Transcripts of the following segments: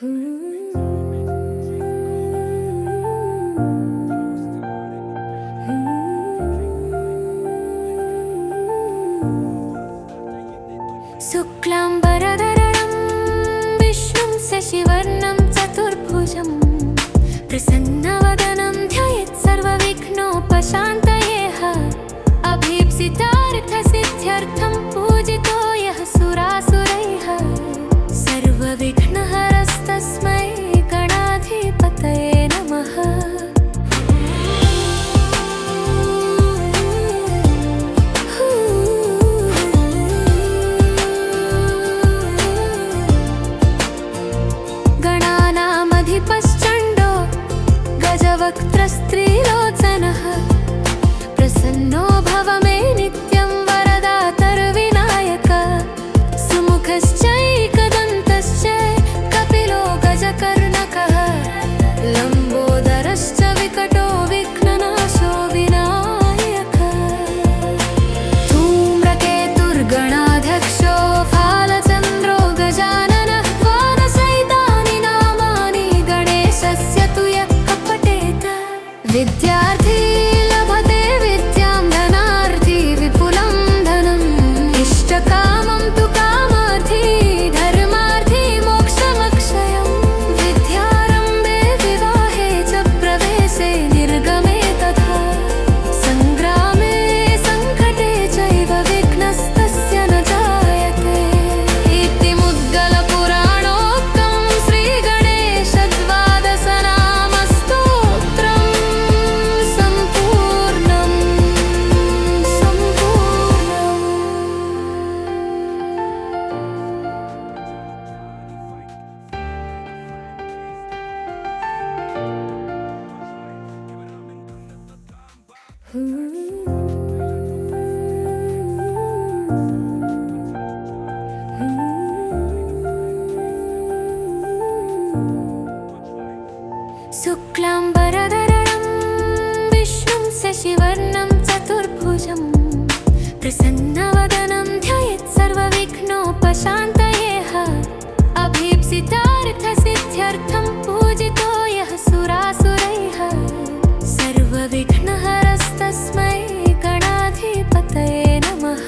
शुक्लांबरधरं विष्णुं शशिवर्णं चतुर्भुजं प्रसन्नवदनं ध्यायेत् सर्वविघ्नोपशान्तये। अभीप्सितार्थसिद्ध्यर्थं पूजितो यः सुरासुरैः सर्वविघ्नहरस्तस्मै गणाधिपतये नमः। गणानामधिपश्चण्डो गजवक्त्रस्त्रीलोचनः प्रसन्नो भव मे नित्यं वरदातर्विनायक। सुमुखश्चैकदन्तश्च कपिलो गजकर्णकः लम्बोदरश्च विकटो विघ्ननाशो विनायकः। धूम्रकेतुर्गणाध्यक्षो फालचन्द्रो गजाननः द्वादशैतानि नामानि गणेशस्य तु यः पठेत् विद्यार्थी लभते विद्यां धनार्थी विपुलं धनम् इष्टकामं तु कामार्थी धर्मार्थी मोक्षमक्षयम्। विद्यारम्भे विवाहे च प्रवेशे निर्गमे तथा सङ्ग्रामे सङ्कटे चैव विघ्नस्तस्य न जायते इति मुद्गलपुराणोक्तं श्रीगणेशद्वादशनामस्तोत्रम् सम्पूर्णम्। शुक्लांबरधरं विष्णुं शशिवर्णं चतुर्भुजं प्रसन्नवदनं ध्यायेत् सर्वविघ्नोपशान्तये। अभीप्सितार्थसिद्ध्यर्थं पूजितो यः सुरासुरैः सर्वविघ्नहरस्तस्मै गणाधिपतये नमः।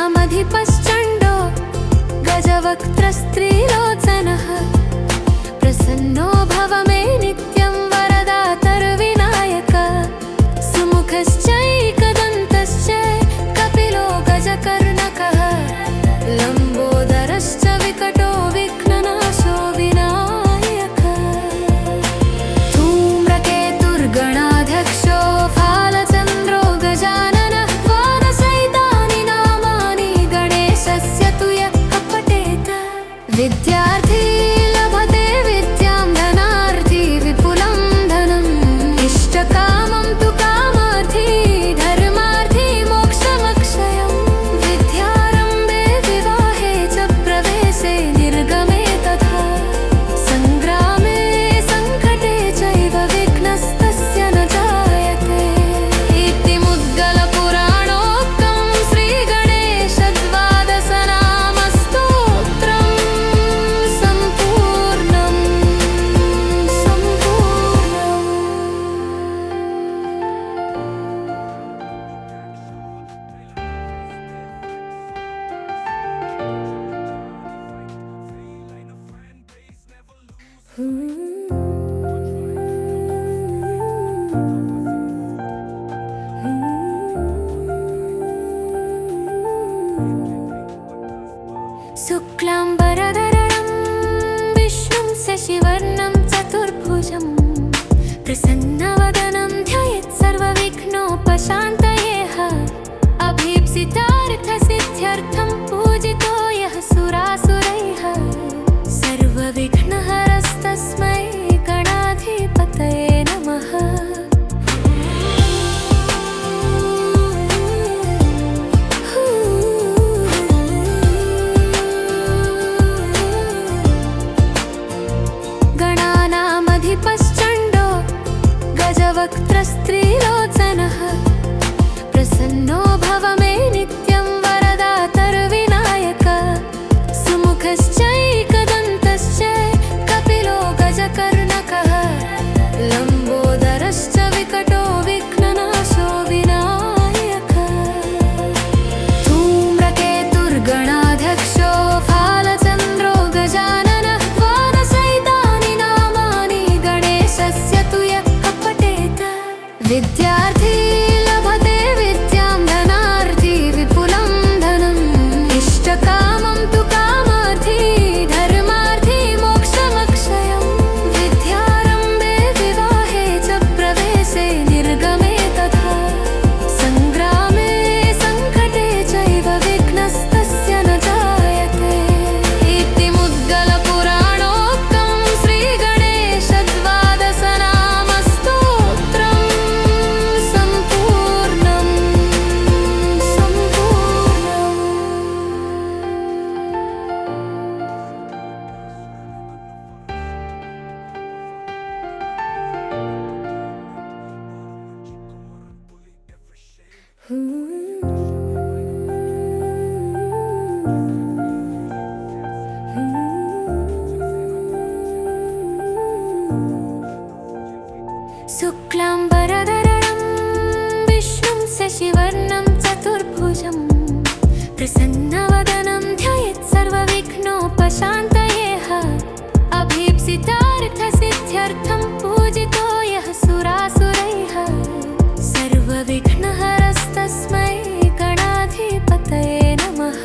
गणानामधिपश्चण्डो गजवक्त्रस्त्रीलोचनः प्रसन्नो भव मे नित्यं वरदातर्विनायक। सुमुखश्चैकदन्तश्च कपिलो गजकर्णकः लम्बोदरश्च विकटो विघ्ननाशो विनायकः। धूम्रकेतुर्गणाध्यक्षो फालचन्द्रो गजाननः द्वादशैतानि नामानि गणेशस्य तु यः पठेत् विद्यार्थी लभते विद्यां धनार्थी विपुलं धनम् इष्टकामं तु कामार्थी धर्मार्थी मोक्षमक्षयम्। विद्यारम्भे विवाहे च प्रवेशे निर्गमे तथा सङ्ग्रामे सङ्कटे चैव विघ्नस्तस्य न जायते इति मुद्गलपुराणोक्तं श्रीगणेशद्वादशनामस्तोत्रम् सम्पूर्णम्। शुक्लांबरधरं विष्णुं शशिवर्णं चतुर्भुजं प्रसन्नवदनं ध्यायेत् सर्वविघ्नोपशान्तये। अभीप्सितार्थसिद्ध्यर्थं पूजितो यः सुरासुरैः सर्वविघ्नहरस्तस्मै गणाधिपतये नमः। गणानामधिपश्चण्डो गजवक्त्रस्त्रीलोचनः प्रसन्नो भव मे नित्यं वरदातर्विनायक सुमुखश्चैकदन्तश्च कपिलो गजकर्णकः लम्बोदरश्च विकटो विघ्ननाशो विनायकः धूम्रकेतुर्गणाध्यक्षो फालचन्द्रो गजाननः द्वादशैतानि नामानि गणेशस्य तु यः पठेत् विद्यार्थी लभते विद्यां धनार्थी विपुलं धनम् इष्टकामं तु कामार्थी धर्मार्थी मोक्षमक्षयम् विद्यारम्भे विवाहे च प्रवेशे निर्गमे तथा सङ्ग्रामे सङ्कटे चैव विघ्नस्तस्य न जायते इति मुद्गलपुराणोक्तं श्रीगणेशद्वादशनामस्तोत्रम् सम्पूर्णम् शुक्लाम्बरधरणं विष्णुं शशिवर्णं चतुर्भुजं प्रसन्नवदनं ध्यायेत् सर्वविघ्नोपशान्तये अभीप्सितार्थसिद्ध्यर्थं पूजितो यः सुरासुरैः सर्वविघ्नहरस्तस्मै गणाधिपतये नमः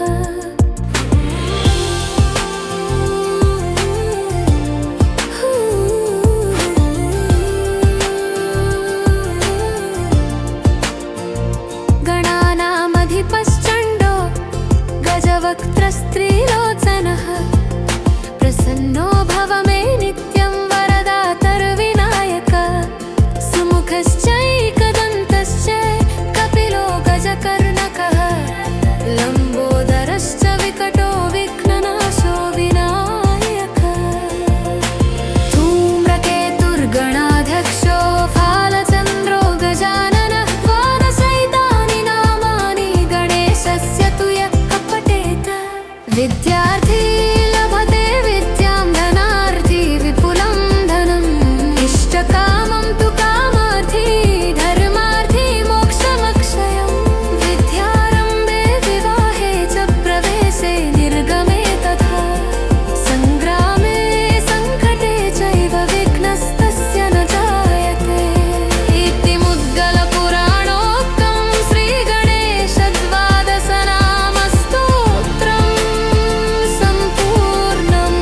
गणानामधिपश्चण्डो गजवक्त्रस्त्रीलोचनः प्रसन्नो भव मे नित्यं वरदातर्विनायक सुमुखश्चैकदन्तश्च कपिलो गजकर्णकः लम्बोदरश्च विकटो विघ्ननाशो विनायकः धूम्रकेतुर्गणाध्यक्षो फालचन्द्रो गजाननः द्वादशैतानि नामानि गणेशस्य तु यः पठेत् विद्यार्थी लभते विद्यां धनार्थी विपुलं धनम् इष्टकामं तु कामार्थी धर्मार्थी मोक्षमक्षयम् विद्यारम्भे विवाहे च प्रवेशे निर्गमे तथा सङ्ग्रामे सङ्कटे चैव विघ्नस्तस्य न जायते इति मुद्गलपुराणोक्तं श्रीगणेशद्वादशनामस्तोत्रम् सम्पूर्णम्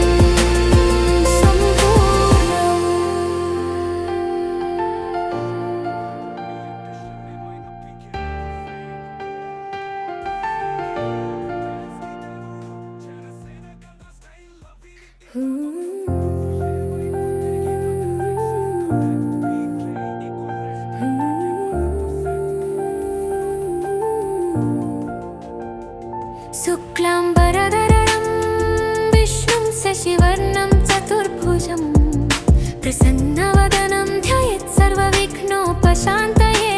शुक्लाम्बरधरणं विष्णुं शशिवर्णं चतुर्भुजं प्रसन्नवदनं ध्यायेत् सर्वविघ्नोपशान्तये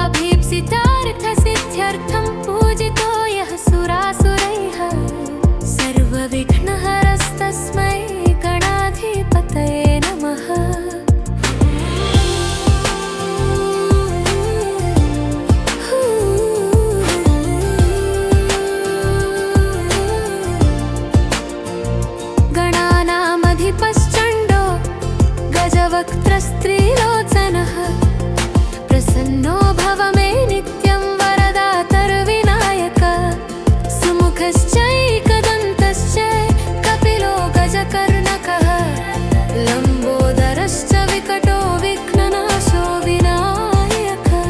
अभीप्सितार्थसिद्ध्यर्थं पूजितो यः सुरासुरैः सर्वविघ्नहरस्तस्मै गणाधिपतये नमः गणानामधिपश्चण्डो गजवक्त्रस्त्रीलोचनः प्रसन्नो भव मे नित्यं वरदातर्विनायक सुमुखश्चैकदन्तश्च कपिलो गजकर्णकः लम्बोदरश्च विकटो विघ्ननाशो विनायकः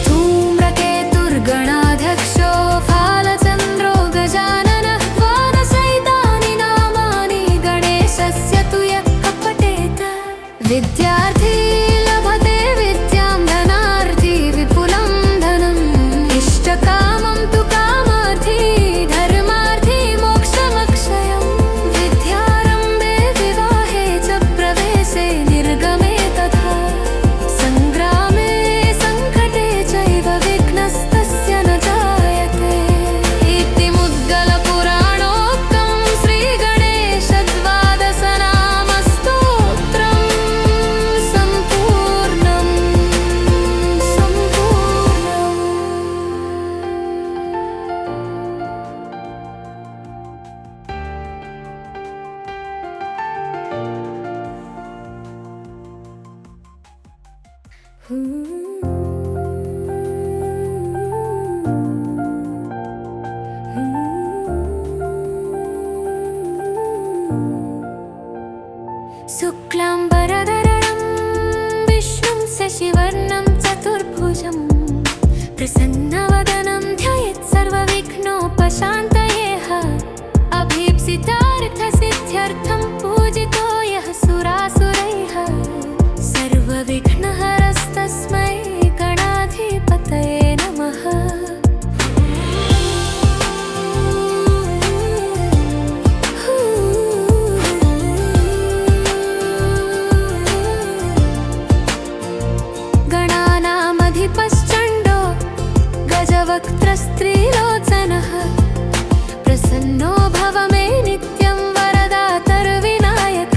धूम्रकेतुर्गणाध्यक्षो फालचन्द्रो गजाननः द्वादशैतानि नामानि गणेशस्य तु यः पठेत् विद्यार्थी लभते विद्यां धनार्थी विपुलं धनम् इष्टकामं तु कामार्थी धर्मार्थी मोक्षमक्षयम् विद्यारम्भे विवाहे च प्रवेशे निर्गमे तथा शुक्लाम्बरधरं विष्णुं शशिवर्णं चतुर्भुजं प्रसन्नवदनं ध्यायेत् सर्वविघ्नोपशान्तये अभीप्सितार्थसिद्ध्यर्थं पूजितो यः सुरासुरैः सर्वविघ्नहरस्तस्मै गणाधिपतये नमः। गणानामधिपश्चण्डो गजवक्त्रस्त्रीलोचनः प्रसन्नो भव मे नित्यं वरदातर्विनायक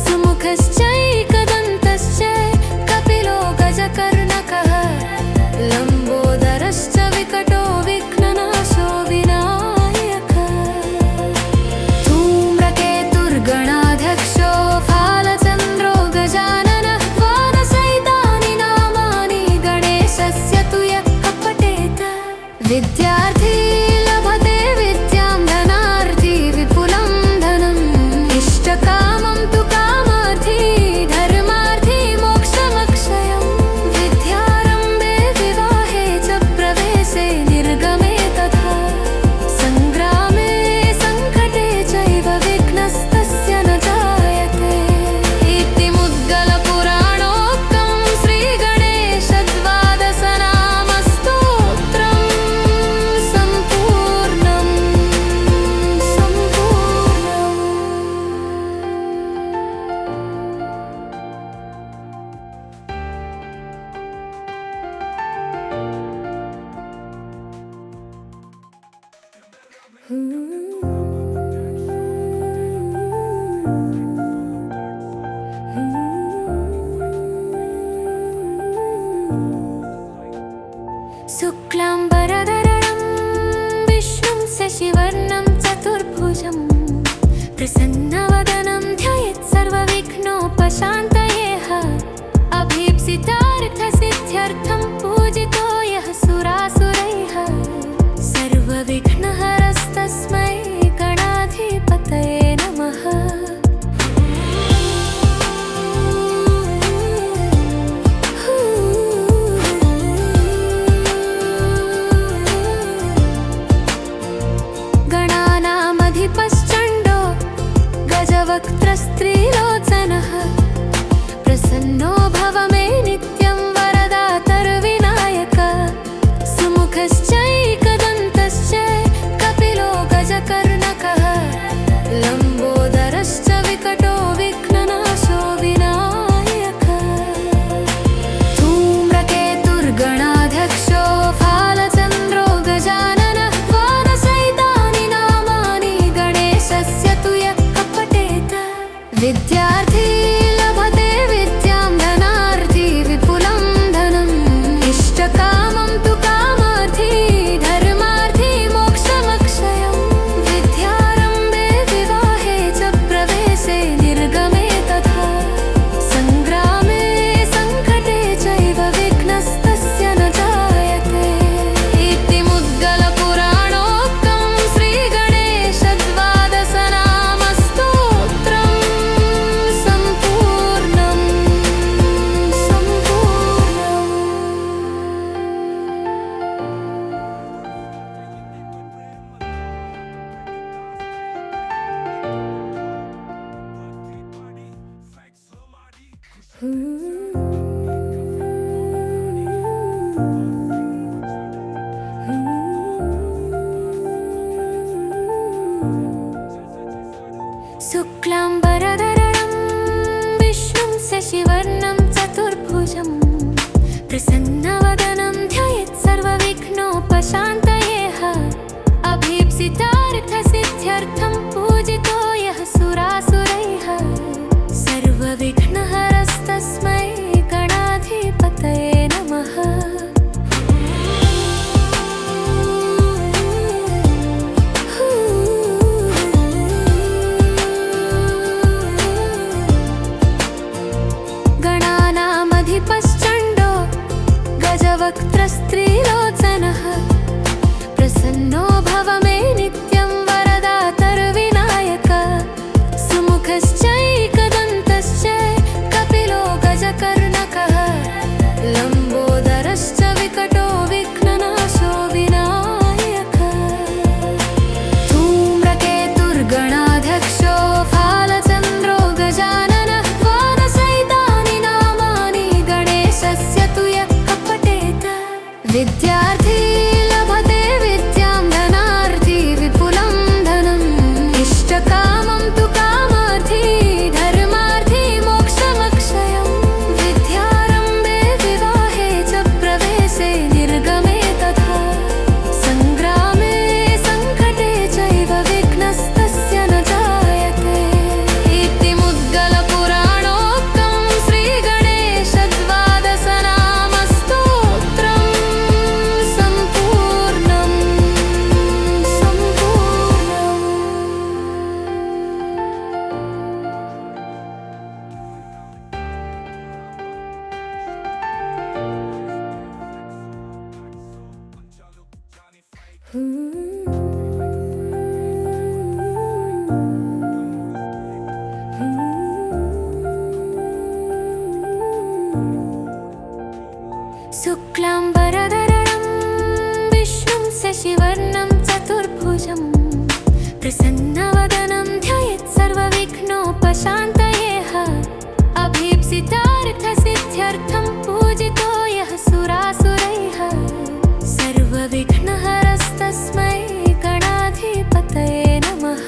सुमुखश्चैकदन्तश्च कपिलो गजकर्णकः लम्बोदरश्च विकटो विघ्ननाशो विनायकः धूम्रकेतुर्गणाध्यक्षो फालचन्द्रो गजाननः वानसहितानि नामानि गणेशस्य तु यः पठेत् विद्यार्थी लभते विद्यां धनार्थी विपुलं धनम् इष्टकामं तु कामार्थी धर्मार्थी मोक्षमक्षयम् विद्यारम्भे विवाहे च प्रवेशे निर्गमे तथा सङ्ग्रामे सङ्कटे चैव विघ्नस्तस्य न जायते इति मुद्गलपुराणोक्तं श्रीगणेशद्वादशनामस्तोत्रम् सम्पूर्णम्। शुक्लाम्बरधरं विष्णुं शशिवर्णं चतुर्भुजं प्रसन्नवदनं ध्यायेत् सर्वविघ्नोपशान्तये अभीप्सितार्थसिद्ध्यर्थं पूजितो यः सुरासुरैः सर्वविघ्नहरस्तस्मै गणाधिपतये नमः। गणानामधिपश्चण्डो गजवक्त्रस्त्रीलोचनः प्रसन्नो भव मे नित्यं वरदातर्विनायक सुमुखश्चैकदन्तश्च कपिलो गजकर्णकः लम्बोदरश्च विकटो विघ्ननाशो विनायकः धूम्रकेतुर्गणाध्यक्षो फालचन्द्रो गजाननः वानसहितानि नामानि गणेशस्य तु यः पठेत् विद्यार्थी लभते विद्यां धनार्थी विपुलं धनम् इष्टकामं तु कामार्थी धर्मार्थी मोक्षमक्षयम् विद्यारम्भे विवाहे च प्रवेशे निर्गमे तथा सङ्ग्रामे सङ्कटे चैव विघ्नस्तस्य न जायते इति मुद्गलपुराणोक्तं श्रीगणेशद्वादशनामस्तोत्रम् सम्पूर्णम्। शुक्लाम्बरधरं विष्णुं शशिवर्णं चतुर्भुजं प्रसन्नवदनं ध्यायेत् सर्वविघ्नोपशान्तये अभीप्सितार्थसिद्ध्यर्थं पूजितो यः सुरासुरैः सर्वविघ्नहरस्तस्मै गणाधिपतये नमः। गणानामधिपश्चण्डो गजवक्त्रस्त्रीलोचनः प्रसन्नो भव मे नित्यं वरदातर्विनायक सुमुखश्चैकदन्तश्च कपिलो गजकर्णकः लम्बोदरश्च विकटो विघ्ननाशो विनायकः धूम्रकेतुर्गणाध्यक्षो फालचन्द्रो गजाननः द्वादशैतानि नामानि गणेशस्य तु यः पठेत् विद्यार्थी लभते विद्यां धनार्थी विपुलं धनम् इष्टकामं तु कामार्थी धर्मार्थी मोक्षमक्षयम् विद्यारम्भे विवाहे च प्रवेशे निर्गमे तथा सङ्ग्रामे सङ्कटे चैव विघ्नस्तस्य न जायते इति मुद्गलपुराणोक्तं श्रीगणेशद्वादशनामस्तोत्रम् सम्पूर्णम् शुक्लाम्बरधरणं विष्णुं शशिवर्णं चतुर्भुजं प्रसन्नवदनं ध्यायेत् सर्वविघ्नोपशान्तयेः अभीप्सितार्थसिद्ध्यर्थं पूजितो यः सुरासुरैः सर्वविघ्नहरस्तस्मै गणाधिपतये नमः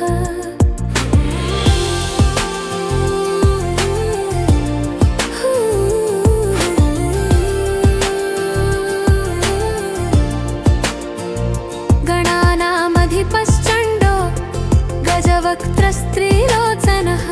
गणानामधिपश्चण्डो गजवक्त्रस्त्रीलोचनः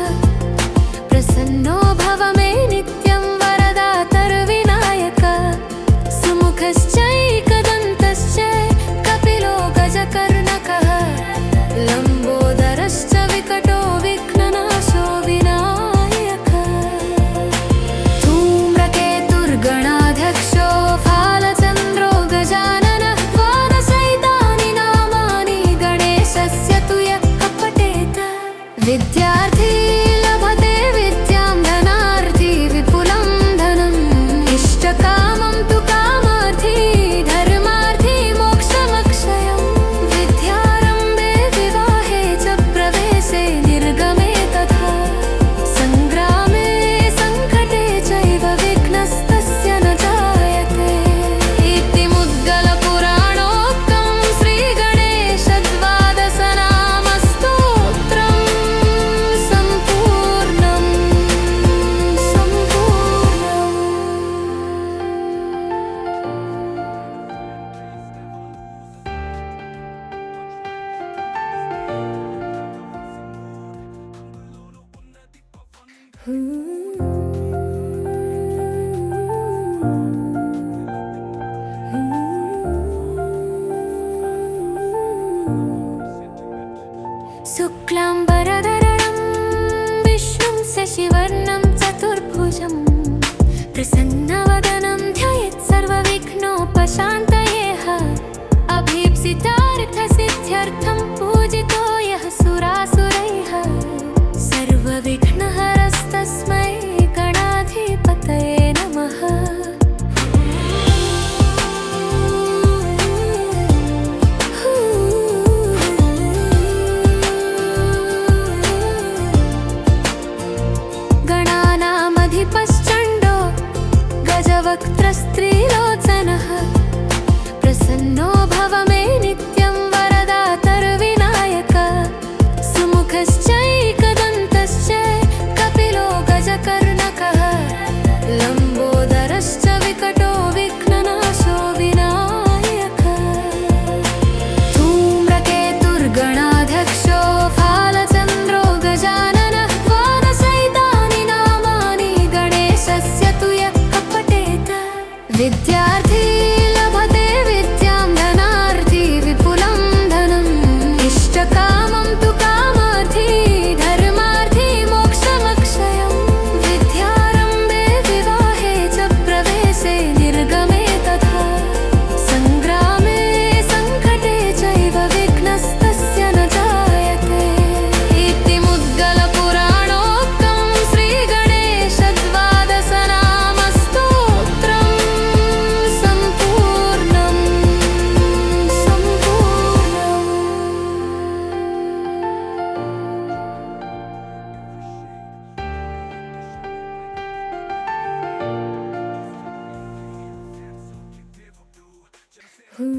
शुक्लाम्बरधरं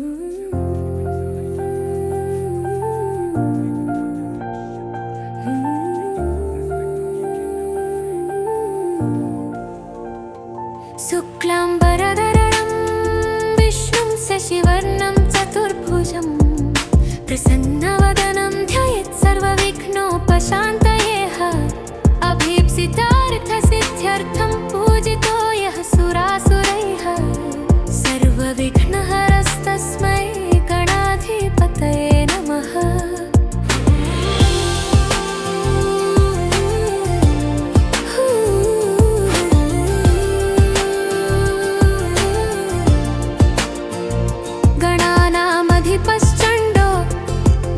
विष्णुं शशिवर्णं चतुर्भुजं प्रसन्नवदनं ध्यायेत् सर्वविघ्नोपशान्तये अभीप्सितार्थसिद्ध्यर्थं पूजितो यः सुरासुरैः सर्वविघ्नहरस्तस्मै गणाधिपतये नमः। गणानामधिपश्चण्डो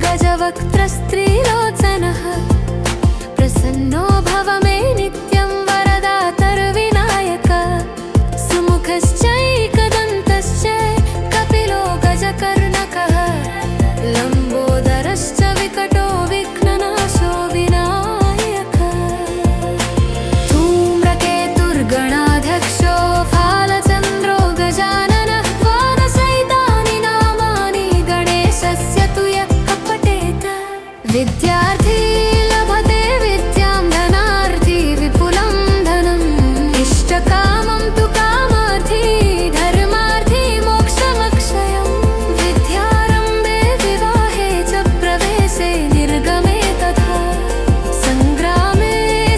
गजवक्त्रस्त्रीलोचनः प्रसन्नो भव मे नित्यं वरदातर्विनायक सुमुखश्चैकदन्तश्च कपिलो गजकर्णकः लम्बोदरश्च विकटो विघ्ननाशो विनायकः धूम्रकेतुर्गणाध्यक्षो फालचन्द्रो गजाननः द्वादशैतानि नामानि गणेशस्य तु यः पठेत् विद्यार्थी लभते विद्यां धनार्थी विपुलं धनम् इष्टकामं तु कामार्थी धर्मार्थी मोक्षमक्षयम् विद्यारम्भे विवाहे च प्रवेशे निर्गमे तथा सङ्ग्रामे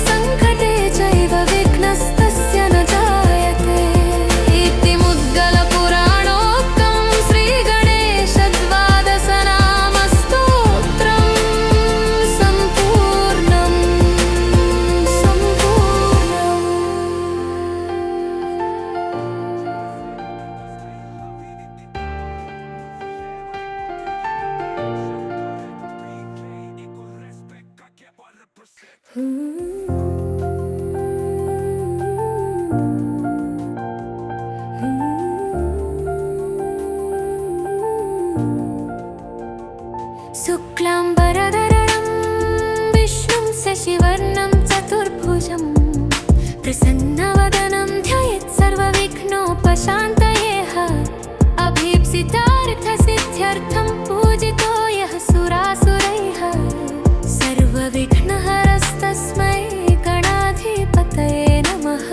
सङ्कटे चैव विघ्नस्तस्य न जायते इति मुद्गलपुराणोक्तं श्रीगणेशद्वादशनामस्तोत्रम् सम्पूर्णम्। शुक्लाम्बरधरं विष्णुं शशिवर्णं चतुर्भुजं प्रसन्नवदनं ध्यायेत् सर्वविघ्नोपशान्तये अभीप्सितार्थसिद्ध्यर्थं पूजितो यः सुरासुरैः सर्वविघ्नहरस्तस्मै गणाधिपतये नमः।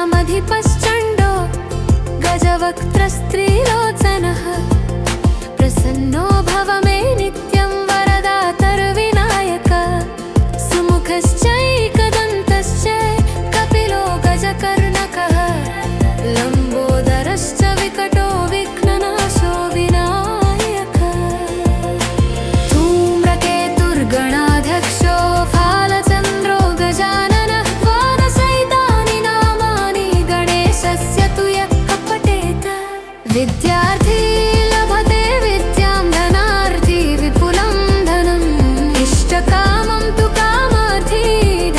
गणानामधिपश्चण्डो गजवक्त्रस्त्रीलोचनः प्रसन्नो भव मे नित्यं वरदातर्विनायक सुमुखश्चैकदन्तश्च कपिलो गजकर्णकः लम्बोदरश्च विकटो विघ्ननाशो विनायकः धूम्रकेतुर्गणाध्यक्षो फालचन्द्रो गजाननः द्वादशैतानि नामानि गणेशस्य तु यः पठेत् विद्यार्थी लभते विद्यां धनार्थी विपुलं धनम् इष्टकामं तु कामार्थी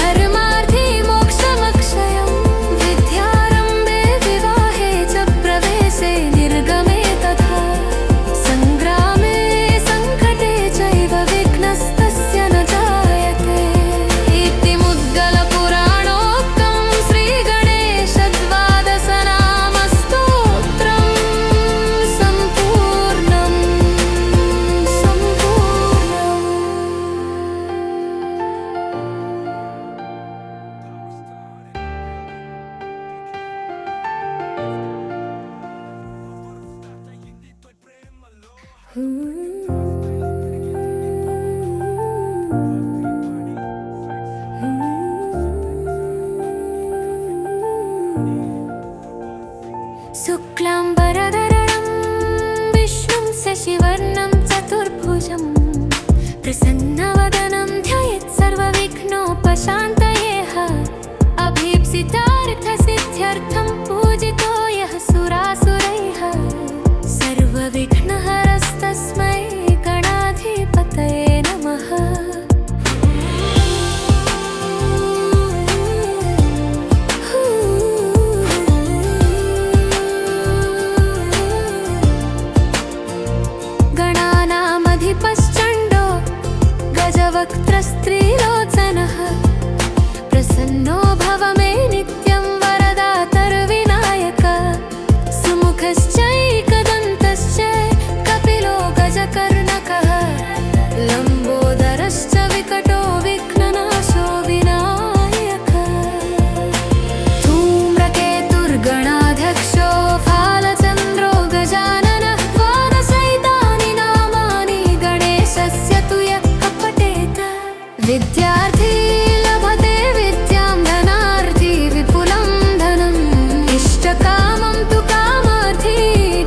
धर्मार्थी मोक्षमक्षयम् विद्यारम्भे विवाहे च प्रवेशे निर्गमे तथा सङ्ग्रामे सङ्कटे चैव विघ्नस्तस्य न जायते इति मुद्गलपुराणोक्तं श्रीगणेशद्वादशनामस्तोत्रम् सम्पूर्णम्। शुक्लाम्बरधरं विष्णुं शशिवर्णं चतुर्भुजं प्रसन्नवदनं ध्यायेत् सर्वविघ्नोपशान्तये अभीप्सितार्थसिद्ध्यर्थं पूजितो यः सुरासुरैः सर्वविघ्नहरस्तस्मै गणाधिपतये नमः। गणानामधिपश्चण्डो गजवक्त्रस्त्रीलोचनः प्रसन्नो भव मे नित्यं वरदातर्विनायक सुमुखश्चैकदन्तश्च कपिलो गजकर्णकः लम्बोदरश्च विकटो विघ्ननाशो विनायकः धूम्रकेतुर्गणाध्यक्षो फालचन्द्रो गजाननः द्वादशैतानि नामानि गणेशस्य तु यः पठेत् विद्यार्थी लभते विद्यां धनार्थी विपुलं धनम् इष्टकामं तु कामार्थी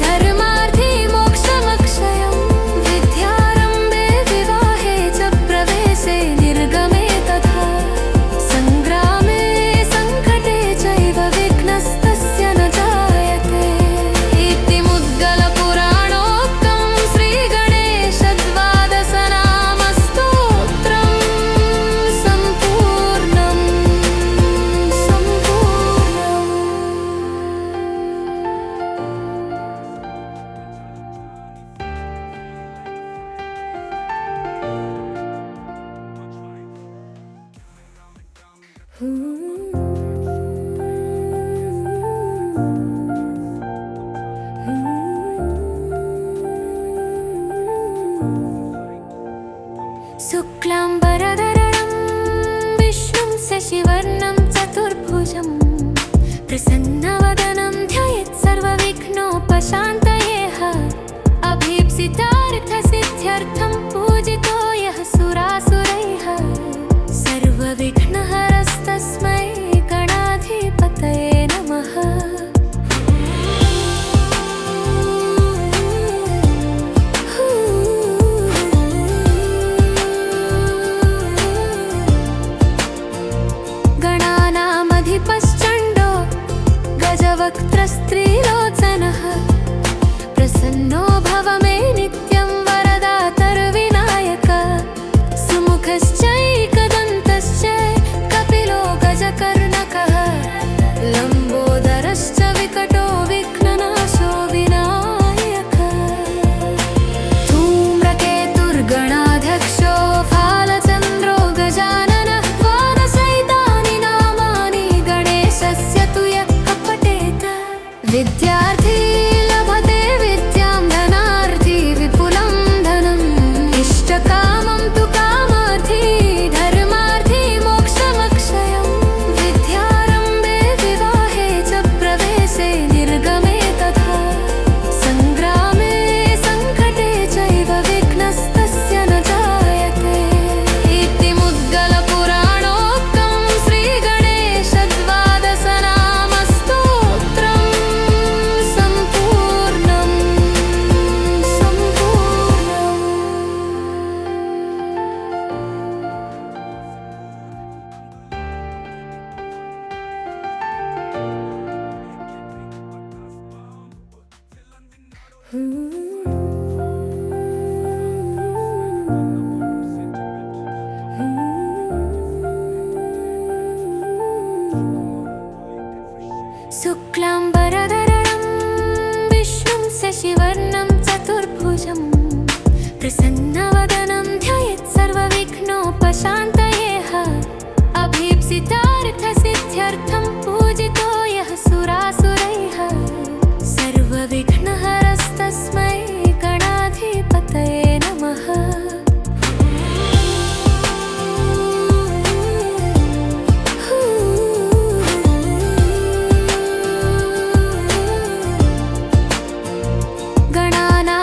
धर्मार्थी मोक्षमक्षयम् विद्यारम्भे विवाहे च प्रवेशे निर्गमे तथा सङ्ग्रामे सङ्कटे चैव विघ्नस्तस्य न जायते इति मुद्गलपुराणोक्तं श्रीगणेशद्वादशनामस्तोत्रम् सम्पूर्णम् शुक्लाम्बरधरणं विष्णुं शशिवर्णं चतुर्भुजं प्रसन्नवदनं ध्यायेत् सर्वविघ्नोपशान्तयेः अभीप्सितार्थसिद्ध्यर्थं पूजितो यः सुरासुरैः सर्वविघ्नहरस्तस्मै गणाधिपतये नमः गणानामधिपश्चण्डो गजवक्त्रस्त्रीलोचनः प्रसन्नो भव मे नित्यं वरदातर्विनायक सुमुखश्चैकदन्तश्च कपिलो गजकर्णकः लम्बोदरश्च विकटो विघ्ननाशो विनायकः धूम्रकेतुर्गणाध्यक्षो फालचन्द्रो गजाननः द्वादशैतानि नामानि गणेशस्य तु यः पठेत् विद्यार्थी लभते विद्यां धनार्थी विपुलं धनम् इष्टकामं तु कामार्थी धर्मार्थी मोक्षमक्षयम् विद्यारम्भे विवाहे च प्रवेशे निर्गमे तथा सङ्ग्रामे सङ्कटे चैव विघ्नस्तस्य न जायते इति मुद्गलपुराणोक्तं श्रीगणेशद्वादशनामस्तोत्रम् सम्पूर्णम् शुक्लाम्बरधरणं विष्णुं शशिवर्णं चतुर्भुजं प्रसन्नवदनं ध्यायेत् सर्वविघ्नोपशान्तयेः अभीप्सितार्थसिद्ध्यर्थं पूजितो यः सुरासुरैः सर्वविघ्नहरस्तस्मै गणाधिपतये नमः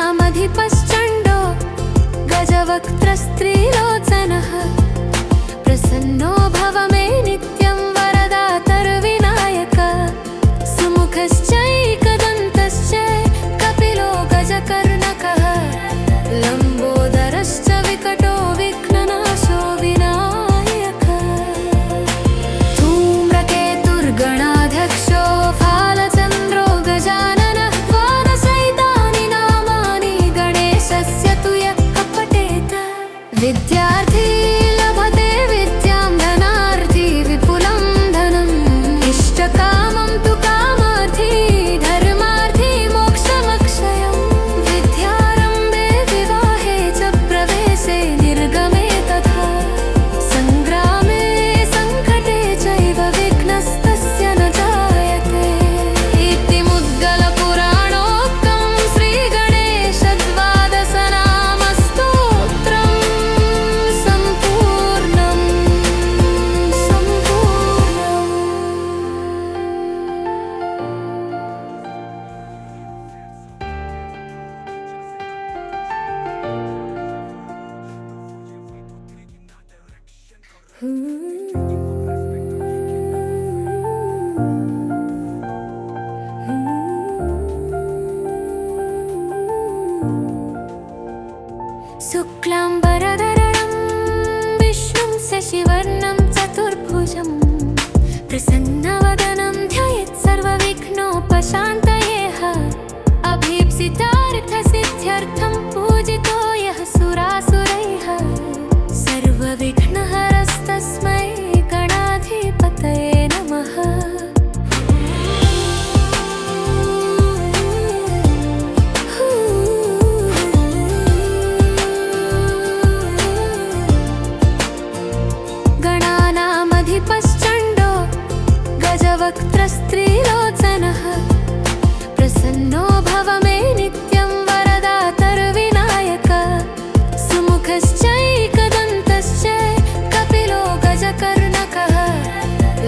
गणानामधिपश्चण्डो गजवक्त्रस्त्रीलोचनः प्रसन्नो भव मे नित्यं वरदातर्विनायक सुमुखश्चैकदन्तश्च कपिलो गजकर्णकः लम्बोदरश्च विकटो विघ्ननाशो विनायकः धूम्रकेतुर्गणाध्यक्षो फालचन्द्रो गजाननः द्वादशैतानि नामानि गणेशस्य तु यः पठेत् विद्यार्थी लभते विद्यां धनार्थी विपुलं धनम् इष्टकामं तु कामार्थी शुक्लाम्बरधरं विष्णुं शशिवर्णं चतुर्भुजं प्रसन्नवदनं ध्यायेत् सर्वविघ्नोपशान्तये अभीप्सितार्थसिद्ध्यर्थं पूजितो यः सुरासुरैः सर्वविघ्नहरस्तस्मै गणाधिपतये नमः। गणानामधिपश्चण्डो गजवक्त्रस्त्रीलोचनः प्रसन्नो भव मे नित्यं वरदातर्विनायक सुमुखश्चैकदन्तश्च कपिलो गजकर्णकः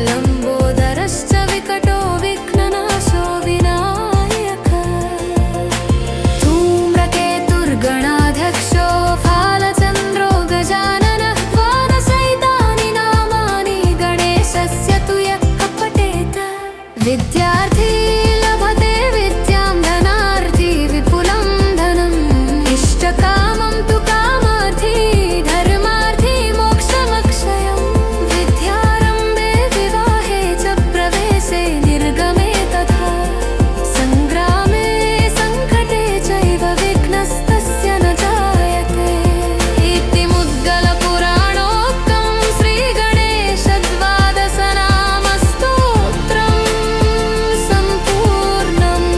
लम्बोदरश्च विकटो विघ्ननाशो विनायकः धूम्रकेतुर्गणाध्यक्षो फालचन्द्रो गजाननः द्वादशैतानि नामानि गणेशस्य तु यः पठेत् विद्यार्थी लभते विद्यां धनार्थी विपुलं धनम् इष्टकामं तु कामार्थी धर्मार्थी मोक्षमक्षयम् विद्यारम्भे विवाहे च प्रवेशे निर्गमे तथा सङ्ग्रामे सङ्कटे चैव विघ्नस्तस्य न जायते इति मुद्गलपुराणोक्तं श्रीगणेशद्वादशनामस्तोत्रम् सम्पूर्णम्।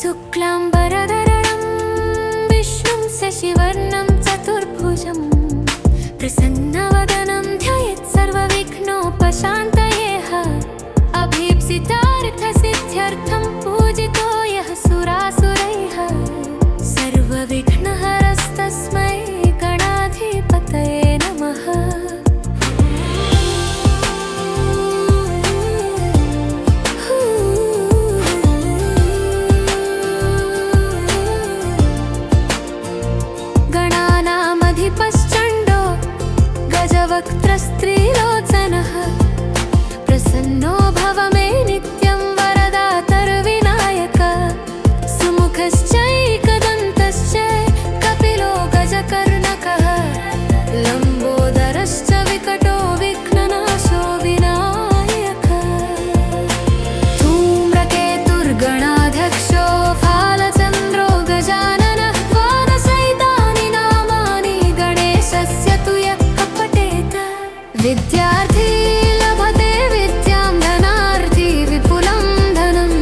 शुक्लाम्बरधरं विष्णुं शशिवर्णं चतुर्भुजं प्रसन्नवदनं ध्यायेत् सर्वविघ्नोपशान्तये अभीप्सितार्थसिद्ध्यर्थं पूजितो यः सुरासुरैः सर्वविघ्नहरस्तस्मै गणाधिपतये नमः। गणानामधिपश्चण्डो गजवक्त्रस्त्रीलोचनः प्रसन्नो भव मे नित्यं वरदातर्विनायक सुमुखश्चैकदन्तश्च कपिलो गजकर्णकः लम्बोदरश्च विकटो विघ्ननाशो विनायकः धूम्रकेतुर्गणाध्यक्षो फालचन्द्रो गजाननः द्वादशैतानि नामानि गणेशस्य तु यः पठेत् विद्यार्थी लभते विद्यां धनार्थी विपुलं धनम्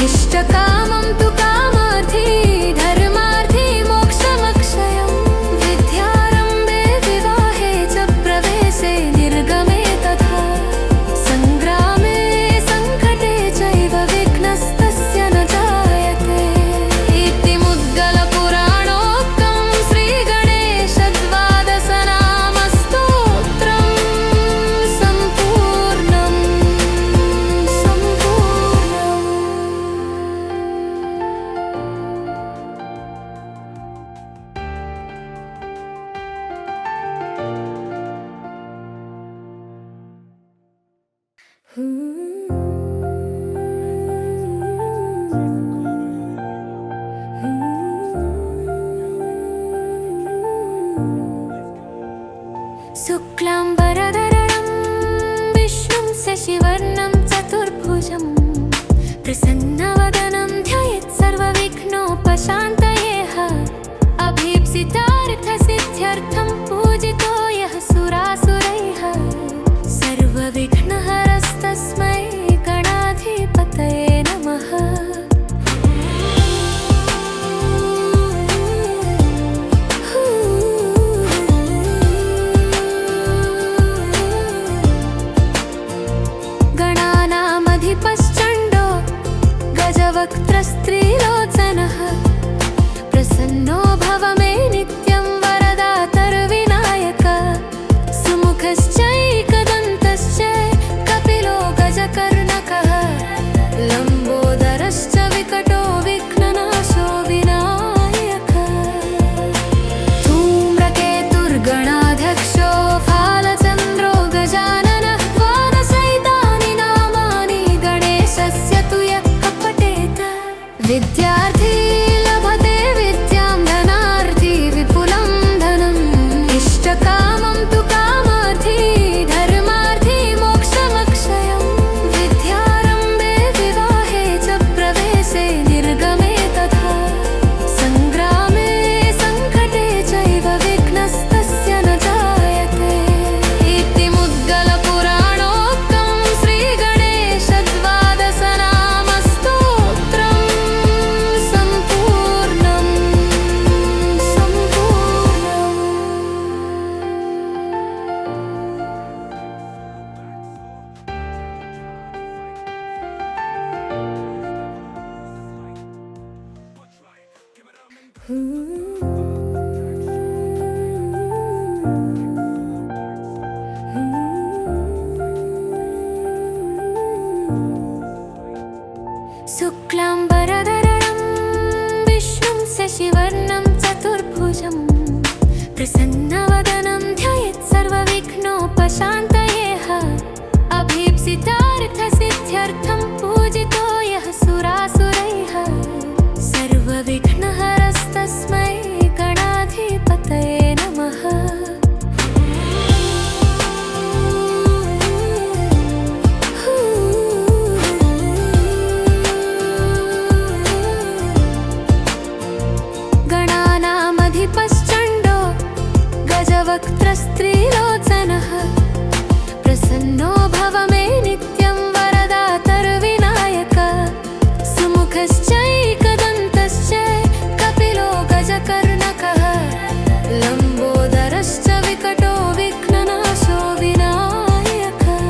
इष्टकामं तु कामार्थी धर्मार्थी मोक्षमक्षयम् विद्यारम्भे विवाहे च प्रवेशे निर्गमे तथा सङ्ग्रामे सङ्कटे चैव विघ्नस्तस्य न जायते इति मुद्गलपुराणोक्तं श्रीगणेशद्वादशनामस्तोत्रम् सम्पूर्णम्। शुक्लाम्बरधरं विष्णुं शशिवर्णं चतुर्भुजं प्रसन्नवदनं ध्यायेत् सर्वविघ्नोपशान्तये अभीप्सितार्थसिद्ध्यर्थं पूजितो यः सुरासुरैः सर्वविघ्नहरस्तस्मै गणाधिपतये नमः। गणानामधिपश्चण्डो गजवक्त्रस्त्रीलोचनः प्रसन्नो भव मे नित्यं वरदातर्विनायक शुक्लाम्बरधरं विष्णुं शशिवर्णं चतुर्भुजं प्रसन्नवदनं ध्यायेत् सर्वविघ्नोपशान्तये अभीप्सितार्थसिद्ध्यर्थं पूजितो यः सुरासुरैः सर्वविघ्नहरस्तस्मै गणाधिपतये नमः। गणानामधिपश्चण्डो गजवक्त्रस्त्रीलोचनः प्रसन्नो भव मे नित्यं वरदातर्विनायक सुमुखश्चैकदन्तश्च कपिलो गजकर्णकः लम्बोदरश्च विकटो विघ्ननाशो विनायकः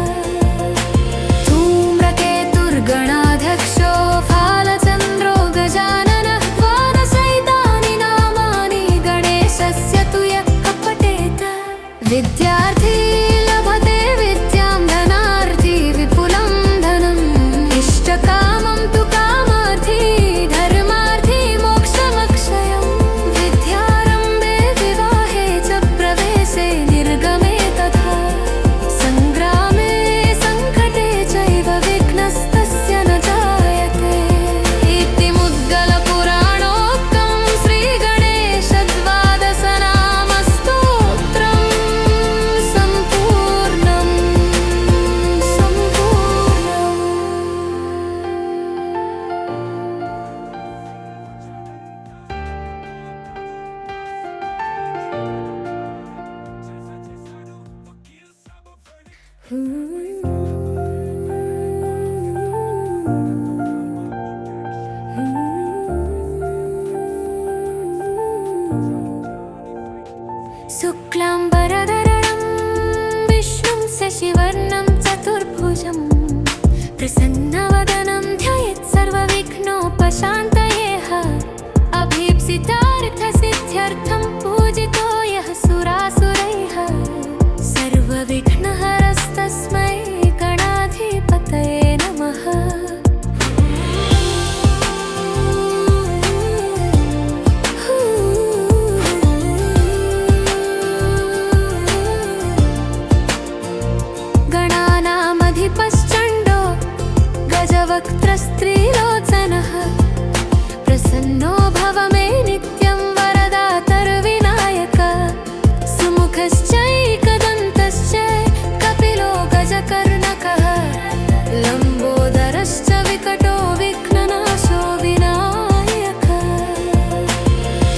धूम्रकेतुर्गणाध्यक्षो फालचन्द्रो गजाननः द्वादशैतानि नामानि गणेशस्य तु यः पठेत् विद्यार्थी लभते विद्यां धनार्थी विपुलं धनम् इष्टकामं तु कामार्थी धर्मार्थी मोक्षमक्षयम् विद्यारम्भे विवाहे च प्रवेशे निर्गमे तथा सङ्ग्रामे सङ्कटे चैव विघ्नस्तस्य न जायते इति मुद्गलपुराणोक्तं श्रीगणेशद्वादशनामस्तोत्रम् शुक्लाम्बरधरं विष्णुं शशिवर्णं चतुर्भुजं प्रसन्नवदनं ध्यायेत् सर्वविघ्नोपशान्तये अभीप्सितार्थसिद्ध्यर्थं पूजितो यः सुरासुरैः सर्वविघ्नहरस्तस्मै गणाधिपतये नमः। गणानामधिपश्चण्डो गजवक्त्रस्त्रीलोचनः प्रसन्नो भव मे नित्यं वरदातर्विनायक सुमुखश्चैकदन्तश्च कपिलो गजकर्णकः लम्बोदरश्च विकटो विघ्ननाशो विनायकः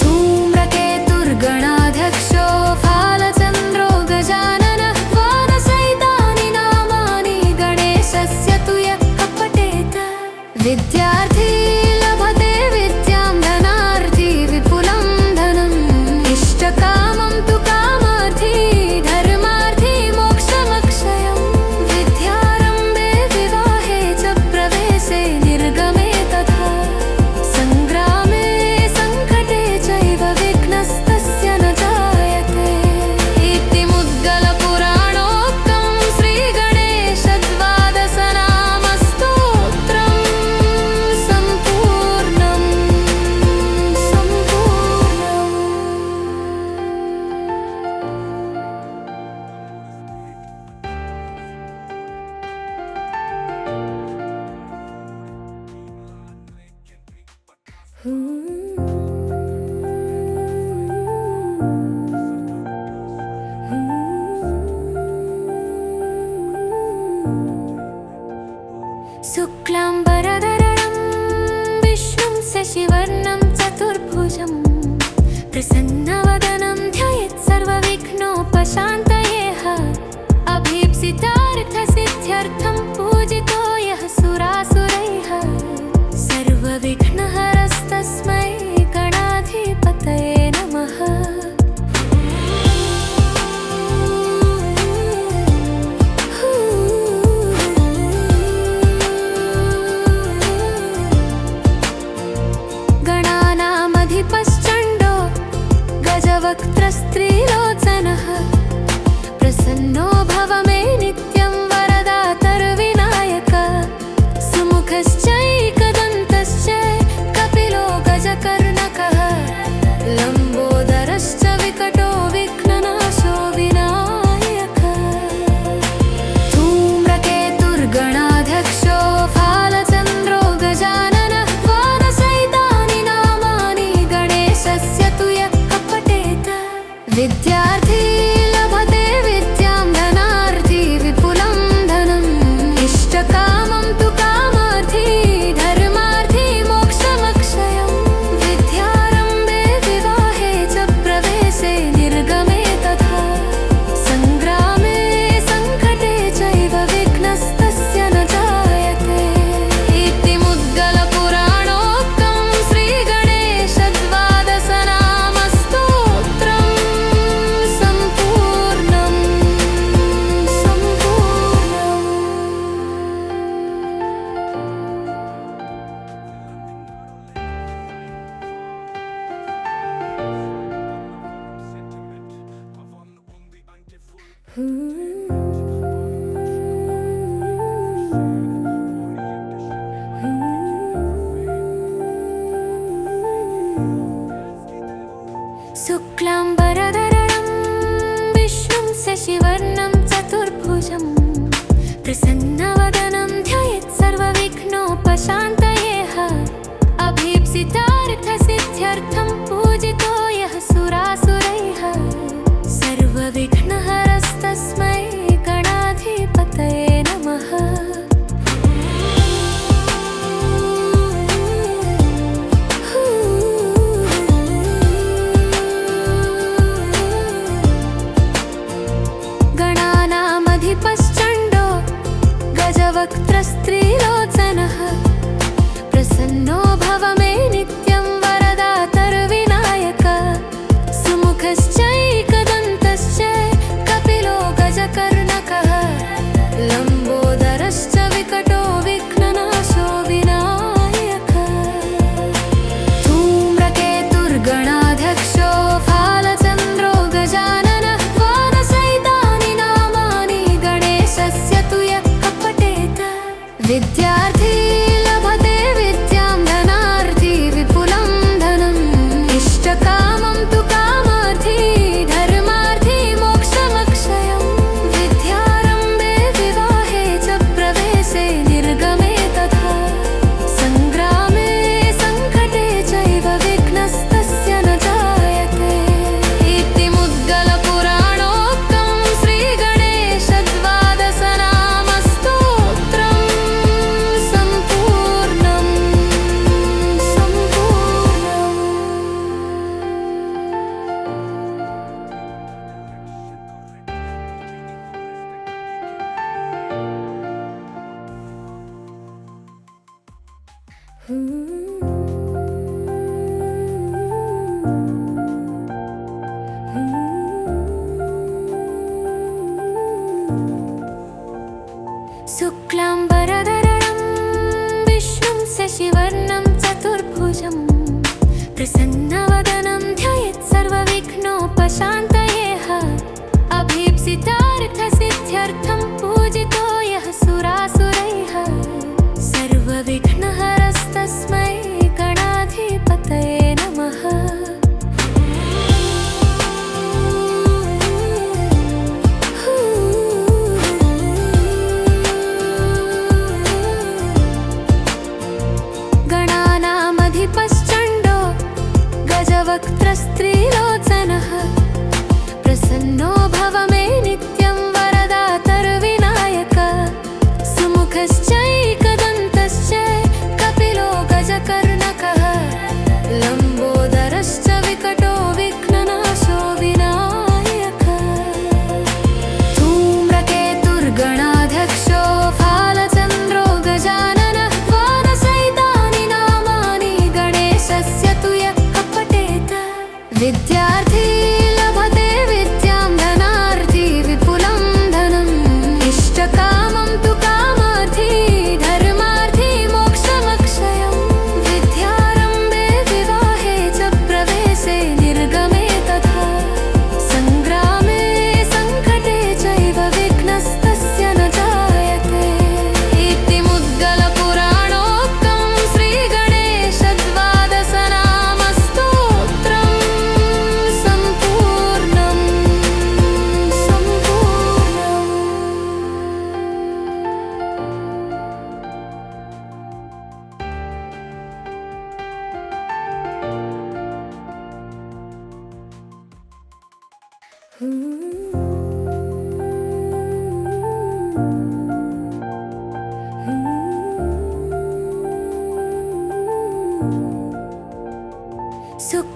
धूम्रकेतुर्गणाध्यक्षो फालचन्द्रो गजाननः द्वादशैतानि नामानि गणेशस्य तु यः पठेत् विद्यार्थी लभते विद्यां धनार्थी विपुलं धनम् इष्टकामं तु कामार्थी धर्मार्थी मोक्षमक्षयम् विद्यारम्भे विवाहे च प्रवेशे निर्गमे तथा सङ्ग्रामे सङ्कटे चैव विघ्नस्तस्य न जायते इति मुद्गलपुराणोक्तं श्रीगणेशद्वादशनामस्तोत्रम् शुक्लाम्बरधरं विष्णुं शशिवर्णं चतुर्भुजं प्रसन्नवदनं ध्यायेत् सर्वविघ्नोपशान्तये अभीप्सितार्थसिद्ध्यर्थं पूजितो यः सुरासुरैः सर्वविघ्नहरस्तस्मै गणाधिपतये नमः। गणानामधिपश्चण्डो गजवक्त्रस्त्रीलोचनः विद्यार्थी लभते विद्यां धनार्थी विपुलं धनम् इष्टकामं तु कामार्थी धर्मार्थी मोक्षमक्षयम् विद्यारम्भे विवाहे च प्रवेशे निर्गमे तथा सङ्ग्रामे सङ्कटे चैव विघ्नस्तस्य न जायते इति मुद्गलपुराणोक्तं श्रीगणेशद्वादशनामस्तोत्रं सम्पूर्णम् शुक्लाम्बरधरणं विष्णुं शशिवर्णं चतुर्भुजं प्रसन्नवदनं ध्यायेत् सर्वविघ्नोपशान्तये अभीप्सितार्थसिद्ध्यर्थं पूजितो यः सुरासुरैः सर्वविघ्नहरस्तस्मै गणाधिपतये नमः गणानामधिपश्चण्डो गजवक्त्रस्त्रीलोचनः प्रसन्नो भव मे नित्यं वरदातर्विनायक सुमुखश्चैकदन्तश्च कपिलो गज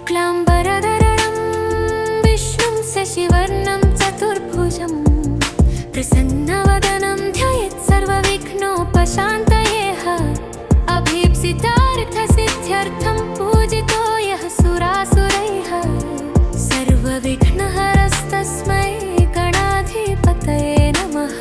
शुक्लाम्बरधरणं विष्णुं शशिवर्णं चतुर्भुजं प्रसन्नवदनं ध्यायेत् सर्वविघ्नोपशान्तये अभीप्सितार्थसिद्ध्यर्थं पूजितो यः सुरासुरैः सर्वविघ्नहरस्तस्मै गणाधिपतये नमः।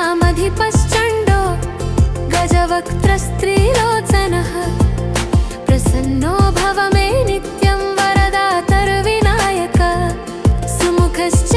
गणानामधिपश्चण्डो गजवक्त्रस्त्रीलोचनः प्रसन्नो भव मे नित्यं वरदातर्विनायक सुमुखश्च